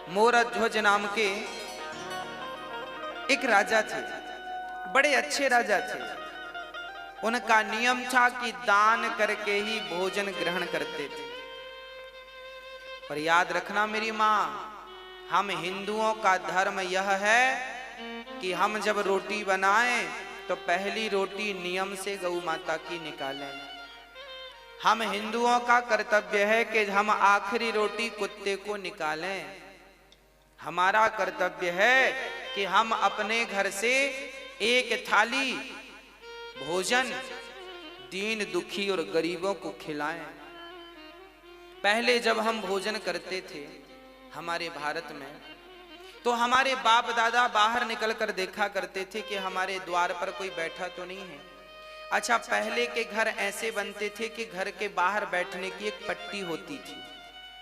मोरध्वज नाम के एक राजा थे, बड़े अच्छे राजा थे। उनका नियम था कि दान करके ही भोजन ग्रहण करते थे। और याद रखना मेरी मां, हम हिंदुओं का धर्म यह है कि हम जब रोटी बनाएं तो पहली रोटी नियम से गौ माता की निकालें। हम हिंदुओं का कर्तव्य है कि हम आखिरी रोटी कुत्ते को निकालें। हमारा कर्तव्य है कि हम अपने घर से एक थाली भोजन दीन दुखी और गरीबों को खिलाएं। पहले जब हम भोजन करते थे हमारे भारत में, तो हमारे बाप दादा बाहर निकलकर देखा करते थे कि हमारे द्वार पर कोई बैठा तो नहीं है। अच्छा, पहले के घर ऐसे बनते थे कि घर के बाहर बैठने की एक पट्टी होती थी।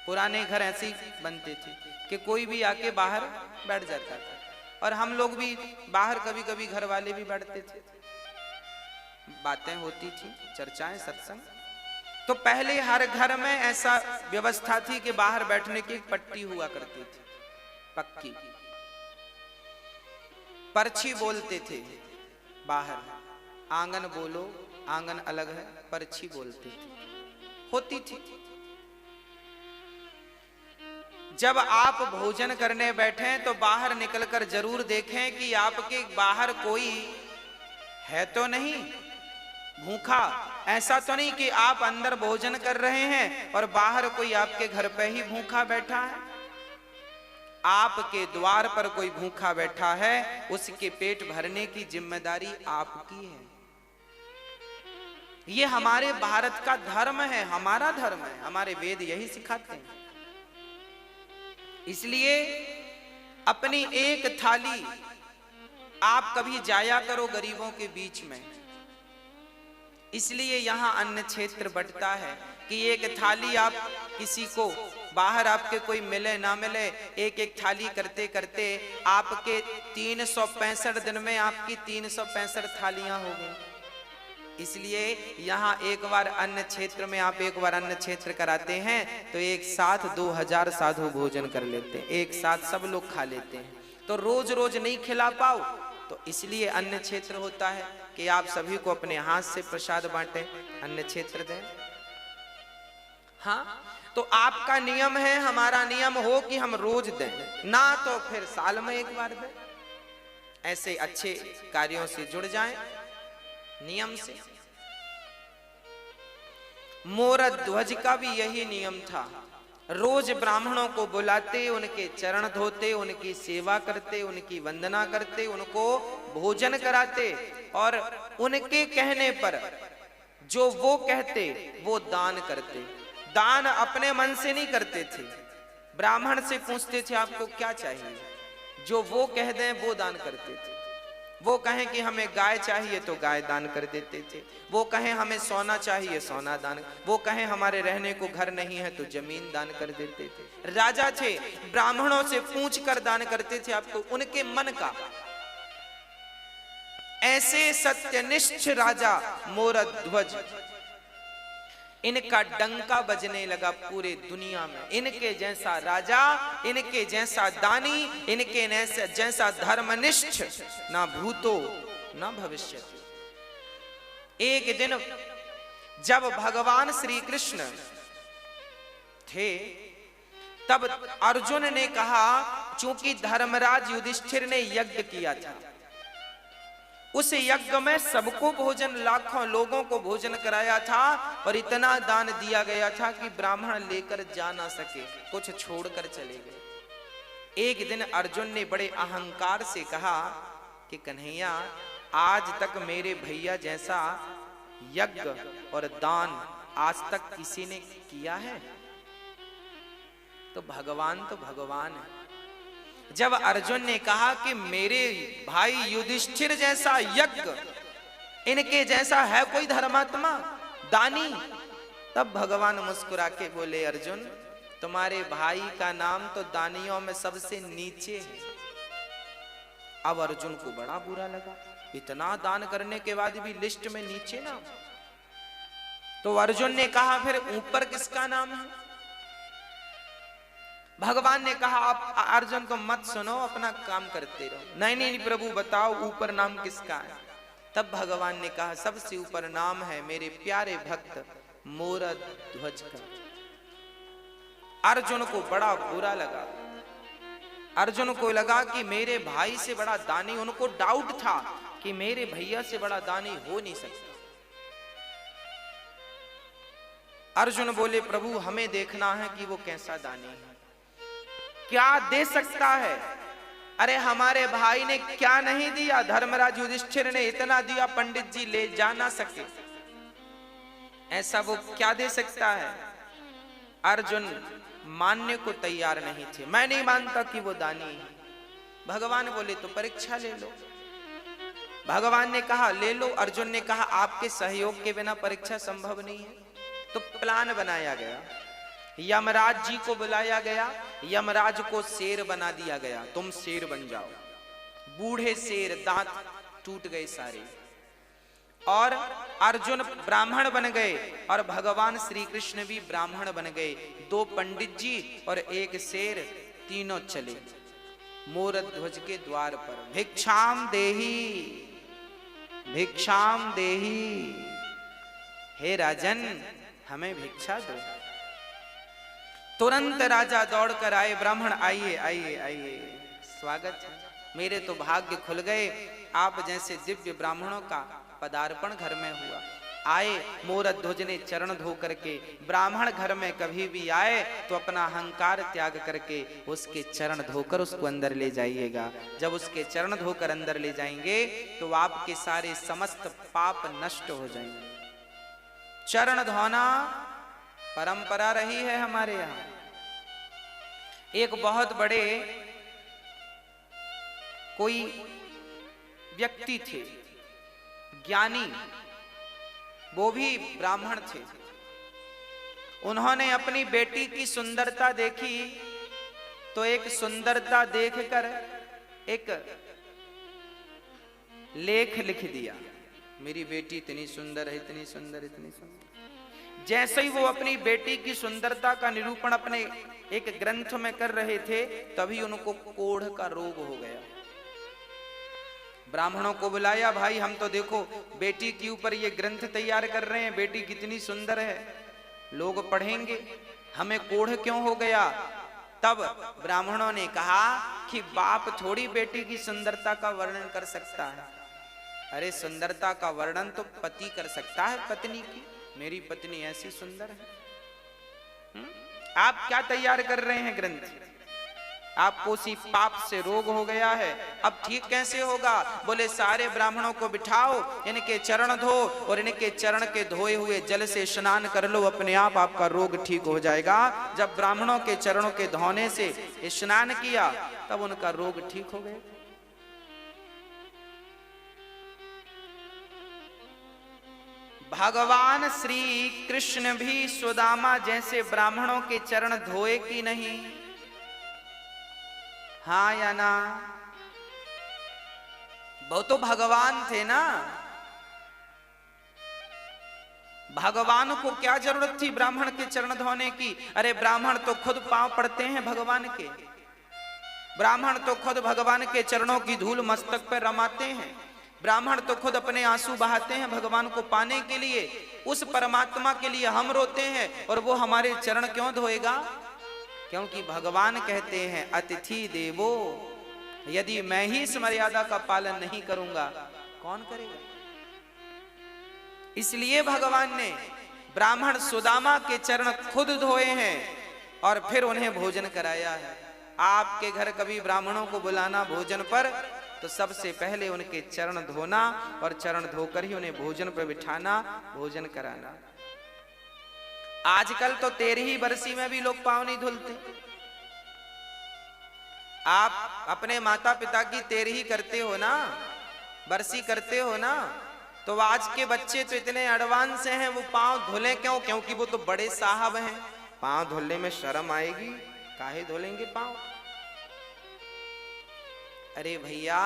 पुराने घर ऐसे ही बनते थे कि कोई भी आके बाहर बैठ जाता था, और हम लोग भी बाहर कभी कभी घर वाले भी बैठते थे, बातें होती थी, चर्चाएं, सत्संग। तो पहले हर घर में ऐसा व्यवस्था थी कि बाहर बैठने की एक पट्टी हुआ करती थी, पक्की। पर्ची बोलते थे बाहर, आंगन बोलो, आंगन अलग है, पर्ची बोलते थे, होती थी। जब आप भोजन करने बैठे तो बाहर निकलकर जरूर देखें कि आपके बाहर कोई है तो नहीं भूखा। ऐसा तो नहीं कि आप अंदर भोजन कर रहे हैं और बाहर कोई आपके घर पे ही भूखा बैठा है। आपके द्वार पर कोई भूखा बैठा है, उसके पेट भरने की जिम्मेदारी आपकी है। ये हमारे भारत का धर्म है, हमारा धर्म है, हमारे वेद यही सिखाते हैं। इसलिए अपनी एक थाली आप कभी जाया करो गरीबों के बीच में। इसलिए यहां अन्न क्षेत्र बंटता है कि एक थाली आप किसी को, बाहर आपके कोई मिले ना मिले, एक एक थाली करते करते आपके 365 दिन में आपकी 365 थालियां हो गई। इसलिए यहाँ एक बार अन्न क्षेत्र में आप एक बार अन्न क्षेत्र कराते हैं तो एक साथ 2000 साधु भोजन कर लेते हैं, एक साथ सब लोग खा लेते हैं। तो रोज रोज नहीं खिला पाओ, तो इसलिए अन्न क्षेत्र होता है कि आप सभी को अपने हाथ से प्रसाद बांटें, अन्न क्षेत्र दें। हाँ, तो आपका नियम है, हमारा नियम हो कि हम रोज दें, ना तो फिर साल में एक बार दें। ऐसे अच्छे कार्यों से जुड़ जाएं नियम से। मोरध्वज का भी यही नियम था। रोज ब्राह्मणों को बुलाते, उनके चरण धोते, उनकी सेवा करते, उनकी वंदना करते, उनको भोजन कराते, और उनके कहने पर जो वो कहते वो दान करते। दान अपने मन से नहीं करते थे, ब्राह्मण से पूछते थे आपको क्या चाहिए, जो वो कह दें वो दान करते थे। वो कहें कि हमें गाय चाहिए तो गाय दान कर देते थे, वो कहें हमें सोना चाहिए सोना दान, वो कहें हमारे रहने को घर नहीं है तो जमीन दान कर देते थे। राजा थे, ब्राह्मणों से पूछ कर दान करते थे आपको उनके मन का। ऐसे सत्यनिष्ठ राजा मोरध्वज, इनका डंका बजने लगा पूरे दुनिया में। इनके जैसा राजा, इनके जैसा दानी, इनके जैसा धर्मनिष्ठ ना भूतो ना भविष्य। एक दिन जब भगवान श्री कृष्ण थे तब अर्जुन ने कहा, चूंकि धर्मराज युधिष्ठिर ने यज्ञ किया था, उस यज्ञ में सबको भोजन, लाखों लोगों को भोजन कराया था, और इतना दान दिया गया था कि ब्राह्मण लेकर जा ना सके, कुछ छोड़कर चले गए। एक दिन अर्जुन ने बड़े अहंकार से कहा कि कन्हैया, आज तक मेरे भैया जैसा यज्ञ और दान आज तक किसी ने किया है? तो भगवान है। जब अर्जुन ने कहा कि मेरे भाई युधिष्ठिर जैसा यज्ञ, इनके जैसा है कोई धर्मात्मा, दानी, तब भगवान मुस्कुरा के बोले, अर्जुन तुम्हारे भाई का नाम तो दानियों में सबसे नीचे है। अब अर्जुन को बड़ा बुरा लगा, इतना दान करने के बाद भी लिस्ट में नीचे नाम। तो अर्जुन ने कहा, फिर ऊपर किसका नाम है? भगवान ने कहा आप अर्जुन तुम मत सुनो, अपना काम करते रहो। नहीं नहीं प्रभु बताओ ऊपर नाम किसका है? तब भगवान ने कहा सबसे ऊपर नाम है मेरे प्यारे भक्त मोरध्वज का। अर्जुन को बड़ा बुरा लगा। अर्जुन को लगा कि मेरे भाई से बड़ा दानी, उनको डाउट था कि मेरे भैया से बड़ा दानी हो नहीं सकता। अर्जुन बोले प्रभु हमें देखना है कि वो कैसा दानी है, क्या दे सकता है। अरे हमारे भाई ने क्या नहीं दिया, धर्मराज युधिष्ठिर ने इतना दिया पंडित जी ले जा ना सके, ऐसा वो क्या दे सकता है। अर्जुन मानने को तैयार नहीं थे। मैं नहीं मानता कि वो दानी है। भगवान बोले तो परीक्षा ले लो। भगवान ने कहा ले लो। अर्जुन ने कहा आपके सहयोग के बिना परीक्षा संभव नहीं है। तो प्लान बनाया गया, यमराज जी को बुलाया गया, यमराज को शेर बना दिया गया, तुम शेर बन जाओ। बूढ़े शेर, दांत टूट गए सारे, और अर्जुन ब्राह्मण बन गए और भगवान श्री कृष्ण भी ब्राह्मण बन गए। दो पंडित जी और एक शेर, तीनों चले मोरध्वज के द्वार पर। भिक्षाम देही, भिक्षाम देही, हे राजन हमें भिक्षा दो। तुरंत राजा दौड़कर आए, ब्राह्मण आइए आइए आइए, स्वागत है, मेरे तो भाग्य खुल गए, आप जैसे दिव्य ब्राह्मणों का पदार्पण घर में हुआ। आए, मोरध्वज ने चरण धो करके, ब्राह्मण घर में कभी भी आए तो अपना अहंकार त्याग करके उसके चरण धोकर उसको अंदर ले जाइएगा। जब उसके चरण धोकर अंदर ले जाएंगे तो आपके सारे समस्त पाप नष्ट हो जाएंगे। चरण धोना परंपरा रही है हमारे यहाँ। एक बहुत बड़े कोई व्यक्ति थे, ज्ञानी, वो भी ब्राह्मण थे। उन्होंने अपनी बेटी की सुंदरता देखी तो एक सुंदरता देखकर एक लेख लिख दिया, मेरी बेटी इतनी सुंदर है, इतनी सुंदर, इतनी सुंदर। जैसे ही वो अपनी बेटी की सुंदरता का निरूपण अपने एक ग्रंथ में कर रहे थे, तभी उनको कोढ़ का रोग हो गया। ब्राह्मणों को बुलाया, भाई हम तो देखो बेटी के ऊपर ये ग्रंथ तैयार कर रहे हैं, बेटी कितनी सुंदर है, लोग पढ़ेंगे, हमें कोढ़ क्यों हो गया। तब ब्राह्मणों ने कहा कि बाप थोड़ी बेटी की सुंदरता का वर्णन कर सकता है। अरे सुंदरता का वर्णन तो पति कर सकता है पत्नी की, मेरी पत्नी ऐसी सुंदर है। आप क्या तैयार कर रहे हैं ग्रंथ, आपको उसी पाप से रोग हो गया है, अब ठीक कैसे होगा। बोले सारे ब्राह्मणों को बिठाओ, इनके चरण धो और इनके चरण के धोए हुए जल से स्नान कर लो, अपने आप आपका रोग ठीक हो जाएगा। जब ब्राह्मणों के चरणों के धोने से स्नान किया तब उनका रोग ठीक हो गया। भगवान श्री कृष्ण भी सुदामा जैसे ब्राह्मणों के चरण धोए कि नहीं, हाँ या ना। वो तो भगवान थे ना, भगवान को क्या जरूरत थी ब्राह्मण के चरण धोने की। अरे ब्राह्मण तो खुद पांव पड़ते हैं भगवान के, ब्राह्मण तो खुद भगवान के चरणों की धूल मस्तक पर रमाते हैं, ब्राह्मण तो खुद अपने आंसू बहाते हैं भगवान को पाने के लिए। उस परमात्मा के लिए हम रोते हैं और वो हमारे चरण क्यों धोएगा। क्योंकि भगवान कहते हैं अतिथि देवो, यदि मैं ही इस मर्यादा का पालन नहीं करूंगा कौन करेगा। इसलिए भगवान ने ब्राह्मण सुदामा के चरण खुद धोए हैं और फिर उन्हें भोजन कराया है। आपके घर कभी ब्राह्मणों को बुलाना भोजन पर तो सबसे पहले उनके चरण धोना और चरण धोकर ही उन्हें भोजन पर बिठाना, भोजन कराना। आजकल तो 13ही बरसी में भी लोग पांव नहीं धुलते। आप अपने माता पिता की 13ही करते हो ना, बरसी करते हो ना, तो आज के बच्चे तो इतने एडवांस हैं, वो पांव धुले क्यों? क्योंकि वो तो बड़े साहब हैं, पांव धुलने में शर्म आएगी, काहे धुलेंगे पांव। अरे भैया,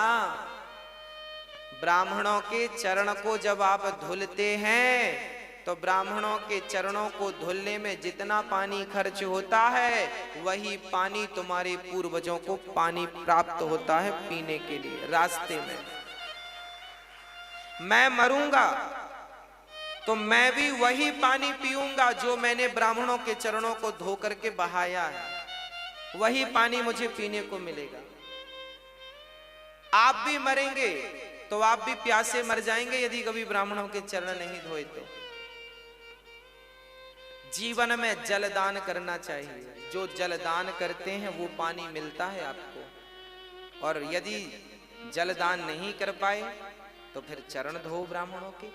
ब्राह्मणों के चरण को जब आप धुलते हैं तो ब्राह्मणों के चरणों को धुलने में जितना पानी खर्च होता है, वही पानी तुम्हारे पूर्वजों को पानी प्राप्त होता है पीने के लिए रास्ते में। मैं मरूंगा तो मैं भी वही पानी पीऊंगा जो मैंने ब्राह्मणों के चरणों को धो करके बहाया है, वही पानी मुझे पीने को मिलेगा। आप भी मरेंगे तो आप भी प्यासे मर जाएंगे यदि कभी ब्राह्मणों के चरण नहीं धोए तो। जीवन में जलदान करना चाहिए, जो जलदान करते हैं वो पानी मिलता है आपको। और यदि जलदान नहीं कर पाए तो फिर चरण धो ब्राह्मणों के।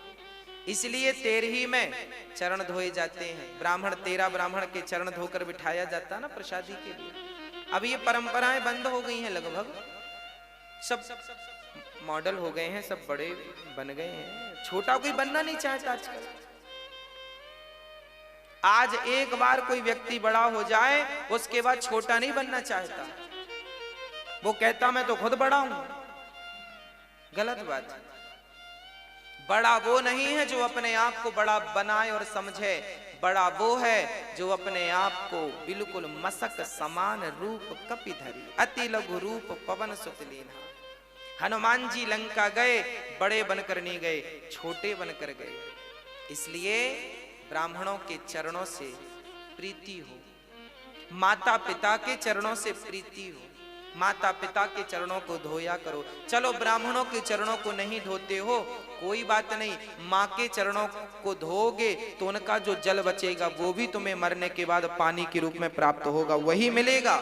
इसलिए 13 में चरण धोए जाते हैं। ब्राह्मण 13 ब्राह्मण के चरण धोकर बिठाया जाता ना प्रसादी के लिए। अब ये परंपराएं बंद हो गई हैं, लगभग सब मॉडल हो गए हैं, सब बड़े बन गए हैं, छोटा कोई बनना नहीं चाहता आजकल। आज एक बार कोई व्यक्ति बड़ा हो जाए उसके बाद छोटा नहीं बनना चाहता, वो कहता मैं तो खुद बड़ा हूं। गलत बात है। बड़ा वो नहीं है जो अपने आप को बड़ा बनाए और समझे, बड़ा वो है जो अपने आप को बिल्कुल मसक समान रूप कपिधरी अति लघु रूप पवन सुत लीन्हा। हनुमान जी लंका गए, बड़े बनकर नहीं गए, छोटे बनकर गए। इसलिए ब्राह्मणों के चरणों से प्रीति हो, माता पिता के चरणों से प्रीति हो, माता पिता के चरणों को धोया करो। चलो ब्राह्मणों के चरणों को नहीं धोते हो, कोई बात नहीं, माँ के चरणों को धोगे तो उनका जो जल बचेगा वो भी तुम्हें मरने के बाद पानी के रूप में प्राप्त होगा, वही मिलेगा।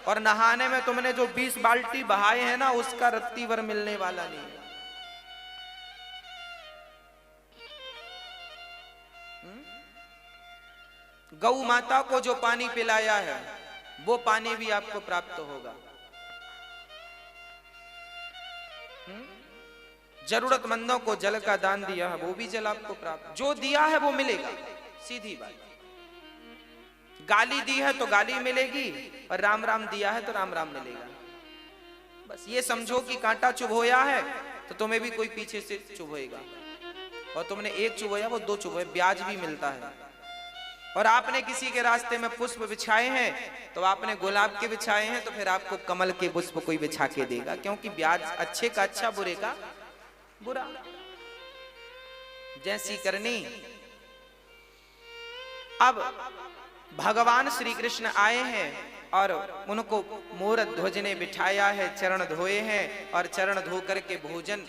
और नहाने में तुमने जो 20 बाल्टी बहाए हैं ना, उसका रत्ती भर मिलने वाला नहीं है। गौ माता को जो पानी पिलाया है वो पानी भी आपको प्राप्त होगा। जरूरतमंदों को जल का दान दिया है, वो भी जल आपको प्राप्त, जो दिया है वो मिलेगा, सीधी बात। गाली दी है तो गाली मिलेगी, और राम राम दिया है तो राम राम मिलेगा। बस ये समझो कि कांटा चुभोया है तो तुम्हें भी कोई पीछे से चुभोएगा, और तुमने एक चुभोया वो 2 चुभोए, ब्याज भी मिलता है। और आपने किसी के रास्ते में पुष्प बिछाए हैं तो आपने गुलाब के बिछाए हैं तो फिर आपको कमल के पुष्प कोई बिछा के देगा, क्योंकि ब्याज अच्छे का अच्छा, बुरे का बुरा, जैसी करनी। अब भगवान श्री कृष्ण आए हैं और उनको मोर ध्वज ने बिठाया है, चरण धोए हैं, और चरण धो करके भोजन।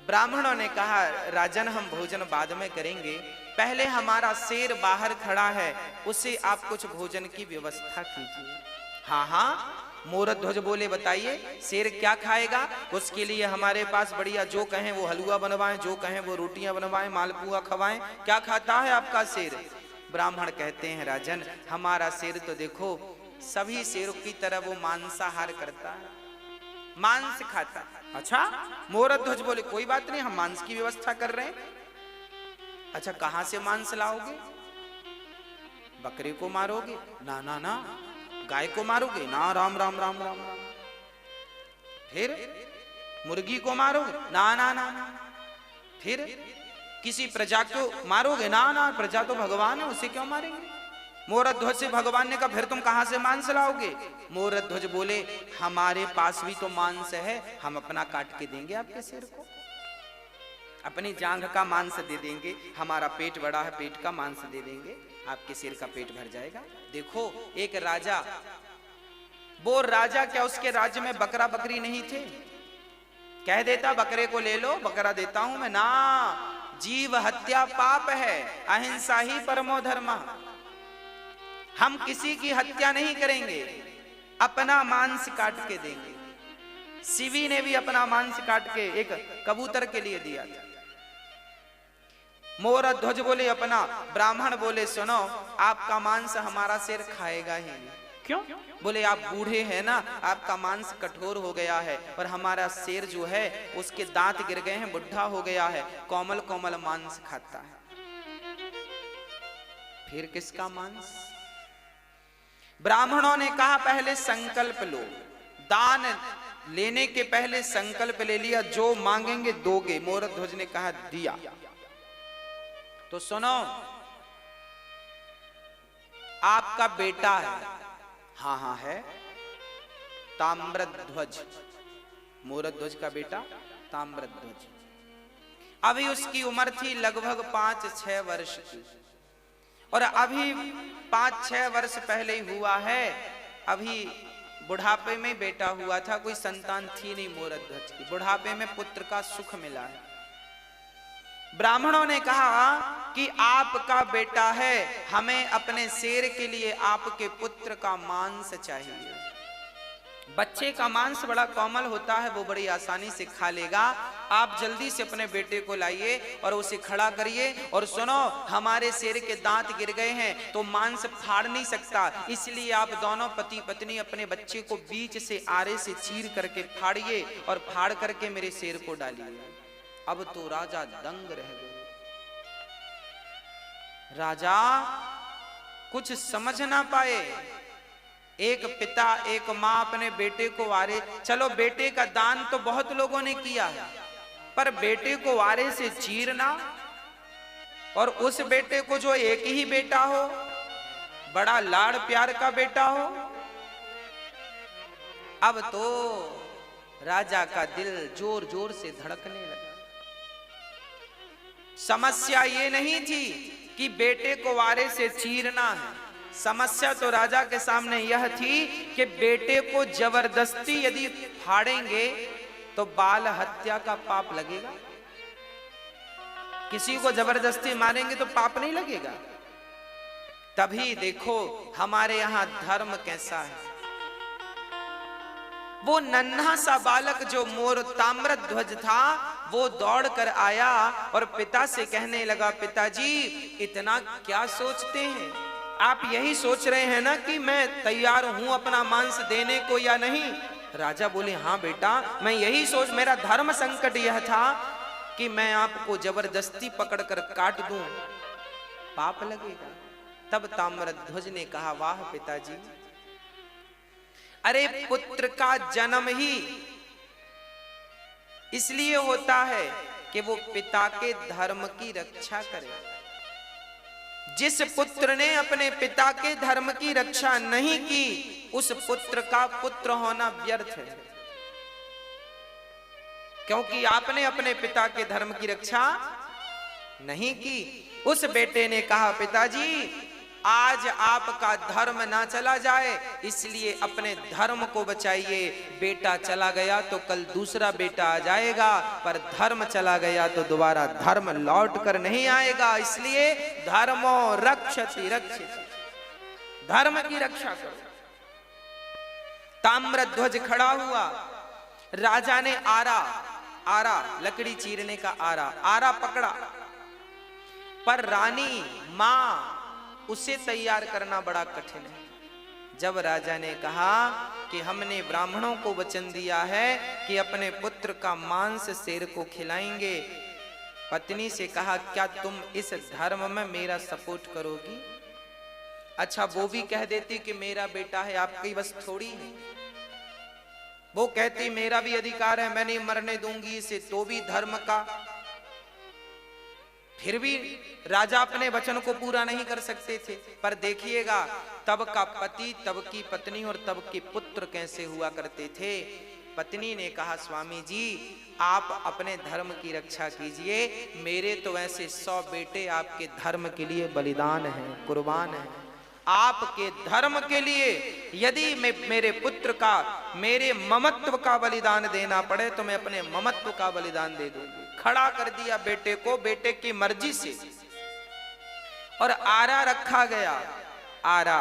ब्राह्मणों ने कहा राजन हम भोजन बाद में करेंगे, पहले हमारा शेर बाहर खड़ा है, उसे आप कुछ भोजन की व्यवस्था कीजिए। हाँ हाँ, मोरध्वज बोले बताइए शेर क्या खाएगा? उसके लिए हमारे पास बढ़िया, जो कहें वो हलवा बनवाएं, जो कहें वो रोटियां बनवाएं, मालपुआ खवाएं। क्या खाता है आपका शेर? ब्राह्मण कहते हैं राजन हमारा शेर तो देखो सभी शेरों की तरह वो मांसाहार करता है, मांस खाता है। अच्छा, मोरध्वज बोले कोई बात नहीं, हम मांस की व्यवस्था कर रहे हैं। अच्छा, कहां से मांस लाओगे? बकरे को मारोगे? ना ना ना। गाय को मारोगे? ना, राम राम राम राम राम। फिर मुर्गी को मारोगे? ना ना ना ना। फिर किसी प्रजा को मारोगे? ना ना, प्रजा तो भगवान है, उसे क्यों मारेंगे? मोरध्वज से भगवान ने कहा फिर तुम कहां से मांस लाओगे? मोरध्वज बोले हमारे पास भी तो मांस है, हम अपना काट के देंगे आपके शेर को, अपनी जांघ का मांस दे देंगे। हमारा पेट बड़ा है, पेट का मांस दे देंगे, आपके शेर का पेट भर जाएगा। देखो एक राजा, वो राजा क्या उसके राज्य में बकरा बकरी नहीं थे? कह देता बकरे को ले लो, बकरा देता हूं मैं। ना, जीव हत्या पाप है, अहिंसा ही परमो धर्म। हम किसी की हत्या नहीं करेंगे, अपना मांस काट के देंगे। शिवी ने भी अपना मांस काट के एक कबूतर के लिए दिया था। मोरध्वज बोले अपना, ब्राह्मण बोले सुनो आपका मांस हमारा शेर खाएगा ही नहीं। क्यों? बोले आप बूढ़े हैं ना, आपका मांस कठोर हो गया है, और हमारा शेर जो है उसके दांत गिर गए हैं, बुढ़ा हो गया है, कोमल कोमल मांस खाता है। फिर किसका मांस? ब्राह्मणों ने कहा पहले संकल्प लो, दान लेने के पहले संकल्प ले लिया, जो मांगेंगे दोगे। मोरध्वज ने कहा दिया। तो सुनो, आपका बेटा है। हाँ हाँ है, ताम्रध्वज, मोरध्वज का बेटा ताम्रध्वज। अभी उसकी उम्र थी लगभग 5-6 वर्ष की, और अभी 5-6 वर्ष पहले ही हुआ है। अभी बुढ़ापे में बेटा हुआ था, कोई संतान थी नहीं मोरध्वज की। बुढ़ापे में पुत्र का सुख मिला है। ब्राह्मणों ने कहा कि आपका बेटा है, हमें अपने शेर के लिए आपके पुत्र का मांस चाहिए। बच्चे का मांस बड़ा कोमल होता है, वो बड़ी आसानी से खा लेगा। आप जल्दी से अपने बेटे को लाइए और उसे खड़ा करिए। और सुनो, हमारे शेर के दांत गिर गए हैं तो मांस फाड़ नहीं सकता, इसलिए आप दोनों पति पत्नी अपने बच्चे को बीच से आरे से चीर करके फाड़िए और फाड़ करके मेरे शेर को डालिए। अब तो राजा दंग रह गए। राजा कुछ समझ ना पाए। एक पिता एक माँ अपने बेटे को वारे, चलो बेटे का दान तो बहुत लोगों ने किया है, पर बेटे को वारे से चीरना, और उस बेटे को जो एक ही बेटा हो, बड़ा लाड़ प्यार का बेटा हो। अब तो राजा का दिल जोर जोर से धड़कने लगा। समस्या ये नहीं थी कि बेटे को वारे से चीरना है, समस्या तो राजा के सामने यह थी कि बेटे को जबरदस्ती यदि फाड़ेंगे तो बाल हत्या का पाप लगेगा। किसी को जबरदस्ती मारेंगे तो पाप नहीं लगेगा। तभी देखो हमारे यहां धर्म कैसा है। वो नन्हा सा बालक जो मोर ताम्रध्वज था, वो दौड़ कर आया और पिता से कहने लगा, पिताजी इतना क्या सोचते हैं? आप यही सोच रहे हैं ना कि मैं तैयार हूं अपना मांस देने को या नहीं? राजा बोले, हाँ बेटा, मैं यही सोच, मेरा धर्म संकट यह था कि मैं आपको जबरदस्ती पकड़कर काट दूं, पाप लगेगा। तब ताम्रध्वज ने कहा, वाह पिताजी, अरे पुत्र का जन्म ही इसलिए होता है कि वो पिता के धर्म की रक्षा करे। जिस पुत्र ने अपने पिता के धर्म की रक्षा नहीं की, उस पुत्र का पुत्र होना व्यर्थ है, क्योंकि आपने अपने पिता के धर्म की रक्षा नहीं की। उस बेटे ने कहा, पिताजी आज आपका धर्म ना चला जाए, इसलिए अपने धर्म को बचाइए। बेटा चला गया तो कल दूसरा बेटा आ जाएगा, पर धर्म चला गया तो दोबारा धर्म लौट कर नहीं आएगा। इसलिए धर्मो रक्षति रक्षित, धर्म की रक्षा करो। ताम्रध्वज खड़ा हुआ। राजा ने आरा लकड़ी चीरने का आरा पकड़ा, पर रानी मां उसे तैयार करना बड़ा कठिन है। जब राजा ने कहा कि हमने ब्राह्मणों को वचन दिया है कि अपने पुत्र का मांस शेर को खिलाएंगे, पत्नी से कहा, क्या तुम इस धर्म में मेरा सपोर्ट करोगी? अच्छा, वो भी कह देती कि मेरा बेटा है, आपकी बस थोड़ी है। वो कहती मेरा भी अधिकार है, मैं नहीं मरने दूंगी इसे, तो भी धर्म का। फिर भी राजा अपने वचन को पूरा नहीं कर सकते थे। पर देखिएगा, तब का पति, तब की पत्नी और तब के पुत्र कैसे हुआ करते थे। पत्नी ने कहा, स्वामी जी आप अपने धर्म की रक्षा कीजिए, मेरे तो ऐसे 100 बेटे आपके धर्म के लिए बलिदान हैं, कुर्बान हैं। आपके धर्म के लिए यदि मैं मेरे पुत्र का, मेरे ममत्व का बलिदान देना पड़े तो मैं अपने ममत्व का बलिदान दे दूंगी। खड़ा कर दिया बेटे को, बेटे की मर्जी से, और आरा रखा गया। आरा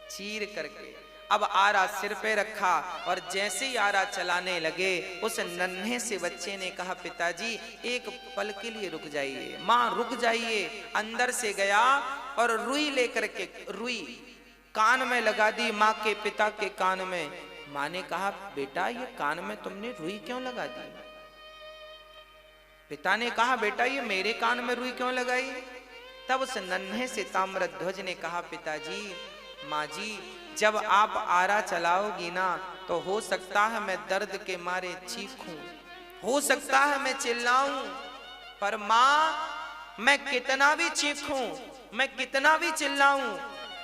चीर करके अब आरा सिर पे रखा, और जैसे ही आरा चलाने लगे, उस नन्हे से बच्चे ने कहा, पिताजी एक पल के लिए रुक जाइए, माँ रुक जाइए। अंदर से गया और रुई लेकर के, रुई कान में लगा दी माँ के पिता के कान में। माँ ने कहा, बेटा ये कान में तुमने रुई क्यों लगा दी? पिता ने कहा, बेटा ये मेरे कान में रुई क्यों लगाई? तब उस नन्हे से ताम्रध्वज ने कहा, पिताजी, माँ जी, जब आप आरा चलाओगी ना तो हो सकता है मैं दर्द के मारे चीखूं, हो सकता है मैं चिल्लाऊं, पर माँ मैं कितना भी चीखूं, मैं कितना भी चिल्लाऊं,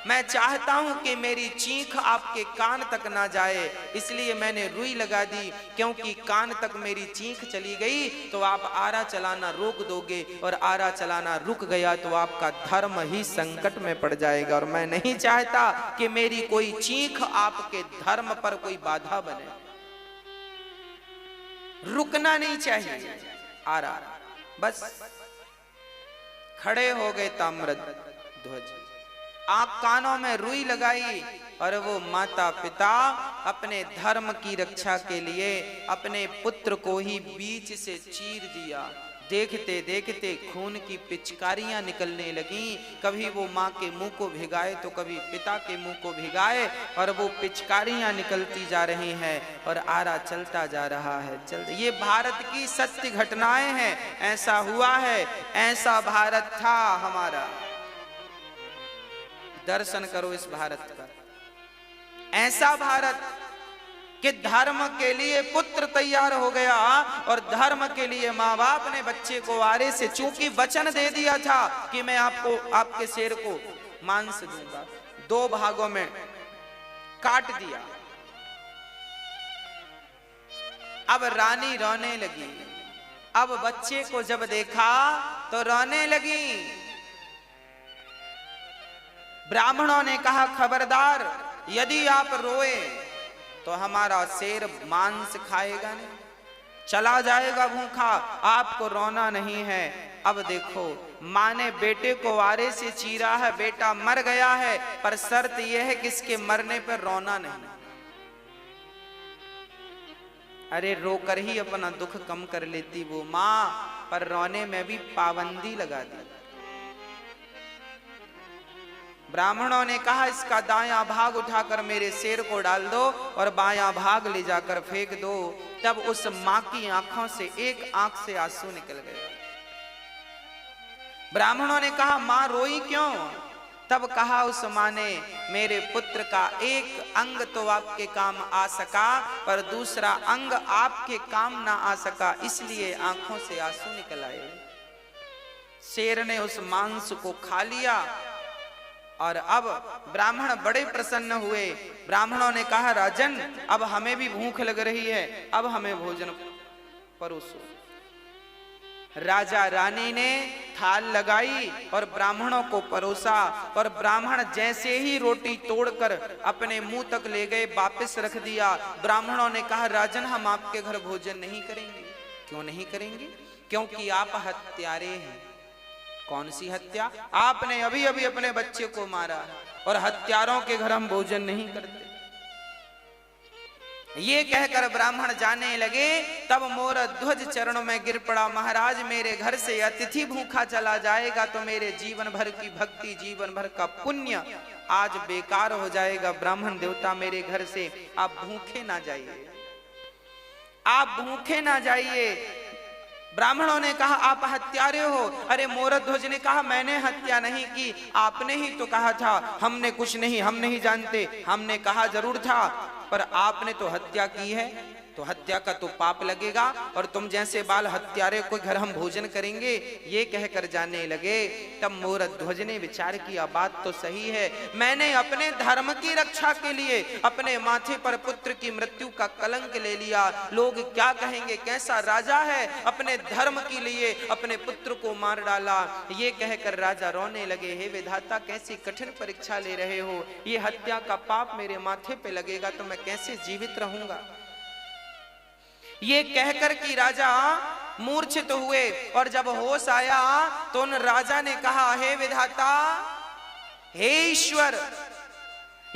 मैं चाहता हूं कि मेरी चीख आपके कान तक ना जाए, इसलिए मैंने रुई लगा दी, क्योंकि कान तक मेरी चीख चली गई तो आप आरा चलाना रोक दोगे, और आरा चलाना रुक गया तो आपका धर्म ही संकट में पड़ जाएगा। और मैं नहीं चाहता कि मेरी कोई चीख आपके धर्म पर कोई बाधा बने, रुकना नहीं चाहिए आरा। बस खड़े हो गए ताम्रध्वज, आंख कानों में रुई लगाई, और वो माता पिता अपने धर्म की रक्षा के लिए अपने पुत्र को ही बीच से चीर दिया। देखते देखते खून की पिचकारियां निकलने लगी, कभी वो माँ के मुंह को भिगाए तो कभी पिता के मुंह को भिगाए, और वो पिचकारियां निकलती जा रही हैं और आरा चलता जा रहा है। ये भारत की सत्य घटनाएं हैं, ऐसा हुआ है, ऐसा भारत था हमारा। दर्शन करो इस भारत का, ऐसा भारत कि धर्म के लिए पुत्र तैयार हो गया, और धर्म के लिए माँ बाप ने बच्चे को आरे से, चूंकि वचन दे दिया था कि मैं आपको, आपके शेर को मांस दूंगा, 2 भागों में काट दिया। अब रानी रोने लगी, अब बच्चे को जब देखा तो रोने लगी। ब्राह्मणों ने कहा खबरदार, यदि आप रोए तो हमारा शेर मांस खाएगा नहीं, चला जाएगा भूखा, आपको रोना नहीं है। अब देखो, माँ ने बेटे को आरे से चीरा है, बेटा मर गया है, पर शर्त यह है कि इसके मरने पर रोना नहीं। अरे रोकर ही अपना दुख कम कर लेती वो माँ, पर रोने में भी पाबंदी लगा दी। ब्राह्मणों ने कहा इसका दायां भाग उठाकर मेरे शेर को डाल दो और बायां भाग ले जाकर फेंक दो। तब उस मां की आंखों से एक आंख से आंसू निकल गए। ब्राह्मणों ने कहा मां रोई क्यों? तब कहा उस मां ने, मेरे पुत्र का एक अंग तो आपके काम आ सका, पर दूसरा अंग आपके काम ना आ सका, इसलिए आंखों से आंसू निकल आए। शेर ने उस मांस को खा लिया और अब ब्राह्मण बड़े प्रसन्न हुए। ब्राह्मणों ने कहा राजन, अब हमें भी भूख लग रही है, अब हमें भोजन परोसो। राजा रानी ने थाल लगाई और ब्राह्मणों को परोसा, और ब्राह्मण जैसे ही रोटी तोड़कर अपने मुंह तक ले गए, वापस रख दिया। ब्राह्मणों ने कहा राजन, हम आपके घर भोजन नहीं करेंगे। क्यों नहीं करेंगे? क्योंकि आप हत्यारे हैं। कौन सी हत्या? आपने अभी अभी अपने बच्चे को मारा, और हत्यारों के घर हम भोजन नहीं करते। ये कहकर ब्राह्मण जाने लगे, तब मोर ध्वज चरणों में गिर पड़ा। महाराज, मेरे घर से अतिथि भूखा चला जाएगा तो मेरे जीवन भर की भक्ति, जीवन भर का पुण्य आज बेकार हो जाएगा। ब्राह्मण देवता, मेरे घर से आप भूखे ना जाइए, आप भूखे ना जाइए। ब्राह्मणों ने कहा आप हत्यारे हो। अरे मोरध्वज ने कहा मैंने हत्या नहीं की, आपने ही तो कहा था। हमने कुछ नहीं, हम नहीं जानते। हमने कहा जरूर था, पर आपने तो हत्या की है, तो हत्या का तो पाप लगेगा, और तुम जैसे बाल हत्यारे को घर हम भोजन करेंगे, ये कहकर जाने लगे। तब मोरध्वज ने विचार किया, बात तो सही है, मैंने अपने धर्म की रक्षा के लिए अपने माथे पर पुत्र की मृत्यु का कलंक ले लिया। लोग क्या कहेंगे, कैसा राजा है, अपने धर्म के लिए अपने पुत्र को मार डाला। ये कहकर राजा रोने लगे, हे विधाता, कैसी कठिन परीक्षा ले रहे हो, ये हत्या का पाप मेरे माथे पे लगेगा तो मैं कैसे जीवित रहूंगा। ये कहकर कि राजा मूर्छित हुए, और जब होश आया तो उन राजा ने कहा, हे विधाता, हे ईश्वर,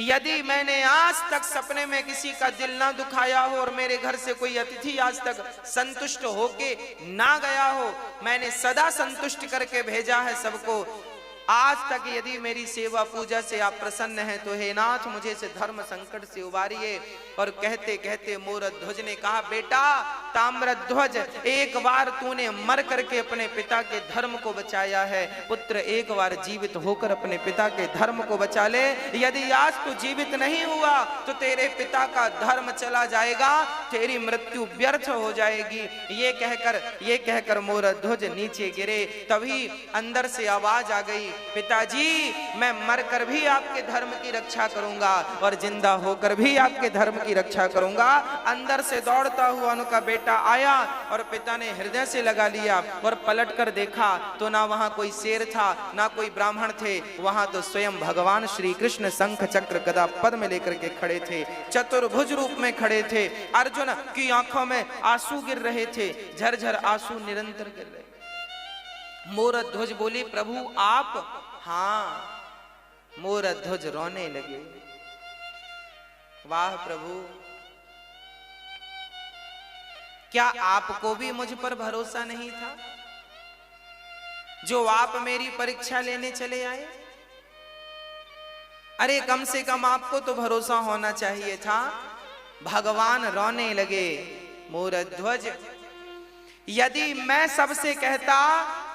यदि मैंने आज तक सपने में किसी का दिल ना दुखाया हो और मेरे घर से कोई अतिथि आज तक संतुष्ट होके ना गया हो, मैंने सदा संतुष्ट करके भेजा है सबको, आज तक यदि मेरी सेवा पूजा से आप प्रसन्न हैं तो हे नाथ मुझे इस धर्म संकट से उबारिए। और कहते कहते मोरध्वज ने कहा, बेटा ताम्रध्वज, एक बार तूने मर करके अपने पिता के धर्म को बचाया है, पुत्र एक बार जीवित होकर अपने पिता के धर्म को बचा ले। यदि आज तू जीवित नहीं हुआ तो तेरे पिता का धर्म चला जाएगा, तेरी मृत्यु व्यर्थ हो जाएगी। ये कहकर मोरध्वज नीचे गिरे। तभी अंदर से आवाज आ गई, पिताजी मैं मरकर भी आपके धर्म की रक्षा करूंगा और जिंदा होकर भी आपके धर्म की रक्षा करूंगा। अंदर से दौड़ता हुआ उनका बेटा आया और पिता ने हृदय से लगा लिया और पलट कर देखा तो ना वहां कोई शेर था ना कोई ब्राह्मण थे, वहां तो स्वयं भगवान श्री कृष्ण शंख चक्र गदा पद्म लेकर के खड़े थे, चतुर्भुज रूप में खड़े थे। अर्जुन की आंखों में आंसू गिर रहे थे, झरझर आंसू निरंतर गिर रहे। मोरध्वज बोले, प्रभु आप? हाँ। मोरध्वज रोने लगे, वाह प्रभु, क्या आपको भी मुझ पर भरोसा नहीं था जो आप मेरी परीक्षा लेने चले आए? अरे कम से कम आपको तो भरोसा होना चाहिए था। भगवान रोने लगे, मोरध्वज यदि मैं सबसे कहता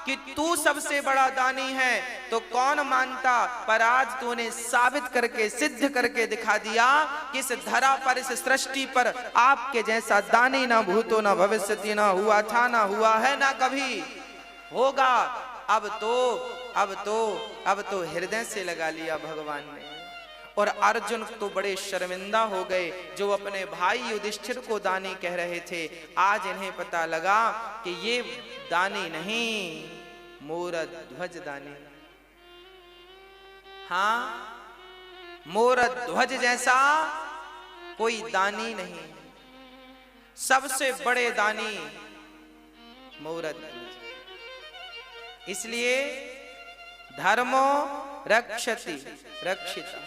कि तू सबसे बड़ा दानी है तो कौन मानता, पर आज तूने साबित करके सिद्ध करके दिखा दिया कि इस धरा पर, इस सृष्टि पर आपके जैसा दानी ना भूतो ना भविष्यति, ना हुआ था, ना हुआ है, ना कभी होगा। अब तो हृदय से लगा लिया भगवान ने। और अर्जुन तो बड़े शर्मिंदा हो गए जो अपने भाई युधिष्ठिर को दानी कह रहे थे। आज इन्हें पता लगा कि ये दानी नहीं, मोरध्वज दानी। हाँ, मोरध्वज जैसा कोई दानी नहीं, सबसे बड़े दानी मोरध्वज। इसलिए धर्मो रक्षति रक्षिता।